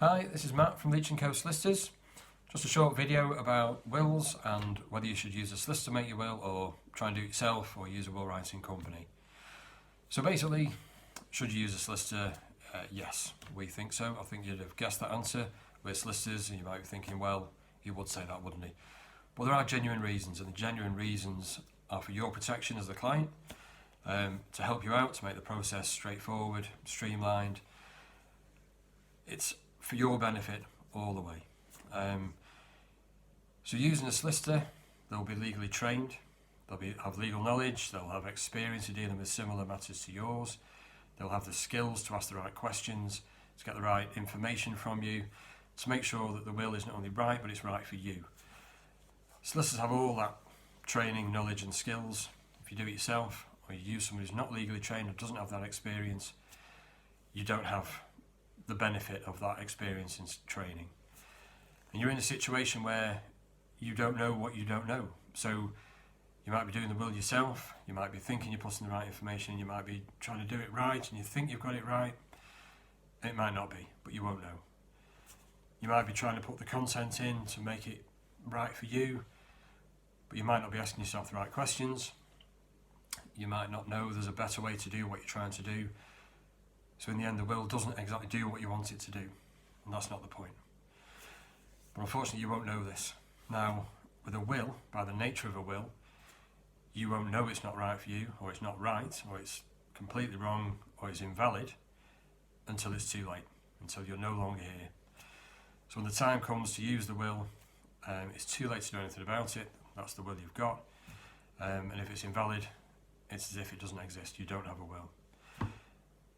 Hi, this is Matt from Leech Co Solicitors. Just a short video about wills and whether you should use a solicitor to make your will or try and do it yourself or use a will writing company. So basically, should you use a solicitor? Yes, we think so. I think you'd have guessed that answer. We're solicitors and you might be thinking, well, he would say that, wouldn't he? Well, there are genuine reasons, and the genuine reasons are for your protection as the client, to help you out, to make the process straightforward, streamlined. It's for your benefit all the way. So using a solicitor, they'll be legally trained, they'll have legal knowledge, they'll have experience in dealing with similar matters to yours, they'll have the skills to ask the right questions, to get the right information from you, to make sure that the will is not only right, but it's right for you. Solicitors have all that training, knowledge and skills. If you do it yourself, or you use someone who's not legally trained or doesn't have that experience, you don't have the benefit of that experience and training. And you're in a situation where you don't know what you don't know. So you might be doing the will yourself, you might be thinking you're putting the right information, you might be trying to do it right and you think you've got it right. It might not be, but you won't know. You might be trying to put the content in to make it right for you, but you might not be asking yourself the right questions. You might not know there's a better way to do what you're trying to do. So in the end, the will doesn't exactly do what you want it to do, and that's not the point. But unfortunately, you won't know this. Now, with a will, by the nature of a will, you won't know it's not right for you, or it's not right, or it's completely wrong, or it's invalid, until it's too late, until you're no longer here. So when the time comes to use the will, it's too late to do anything about it. That's the will you've got. And if it's invalid, it's as if it doesn't exist. You don't have a will.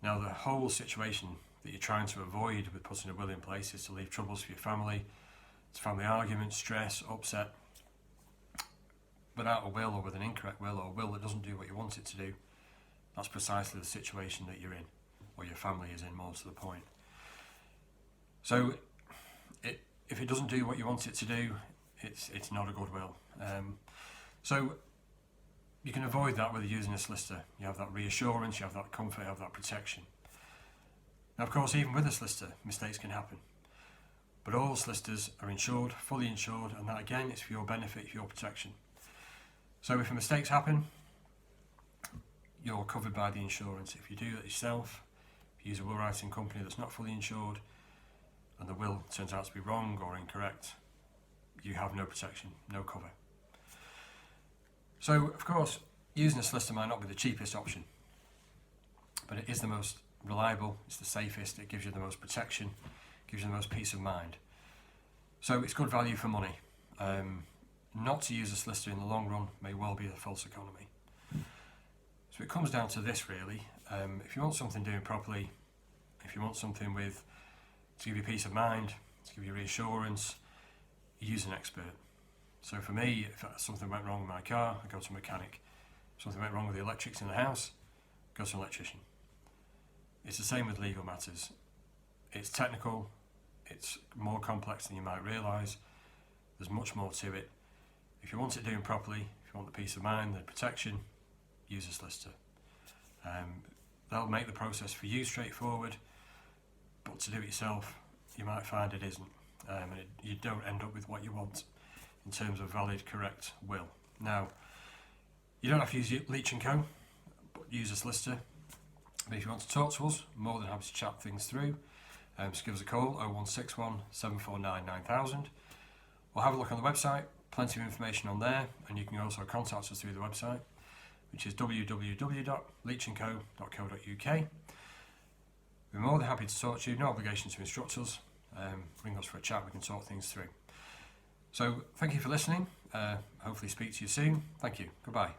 Now, the whole situation that you're trying to avoid with putting a will in place is to leave troubles for your family, to family arguments, stress, upset. Without a will, or with an incorrect will, or a will that doesn't do what you want it to do, that's precisely the situation that you're in, or your family is in, more to the point. So if it doesn't do what you want it to do, it's not a good will. So you can avoid that with using a solicitor. You have that reassurance, you have that comfort, you have that protection. Now, of course, even with a solicitor, mistakes can happen. But all solicitors are insured, fully insured, and that again, it's for your benefit, for your protection. So if mistakes happen, you're covered by the insurance. If you do it yourself, if you use a will writing company that's not fully insured, and the will turns out to be wrong or incorrect, you have no protection, no cover. So, of course, using a solicitor might not be the cheapest option, but it is the most reliable, it's the safest, it gives you the most protection, gives you the most peace of mind. So it's good value for money. Not to use a solicitor in the long run may well be a false economy. So it comes down to this really. If you want something doing properly, if you want something to give you peace of mind, to give you reassurance, you use an expert. So for me, if something went wrong with my car, I go to a mechanic. If something went wrong with the electrics in the house, go to an electrician. It's the same with legal matters. It's technical, it's more complex than you might realise, there's much more to it. If you want it doing properly, if you want the peace of mind, the protection, use a solicitor. They'll make the process for you straightforward, but to do it yourself, you might find it isn't. You don't end up with what you want in terms of valid, correct will. Now, you don't have to use Leech Co, but use a solicitor. But if you want to talk to us, more than happy to chat things through. Just give us a call, 0161 749 9000. Or have a look on the website, plenty of information on there, and you can also contact us through the website, which is www.leechandco.co.uk. We're more than happy to talk to you, no obligation to instruct us. Ring us for a chat, we can talk things through. So thank you for listening. Hopefully speak to you soon. Thank you. Goodbye.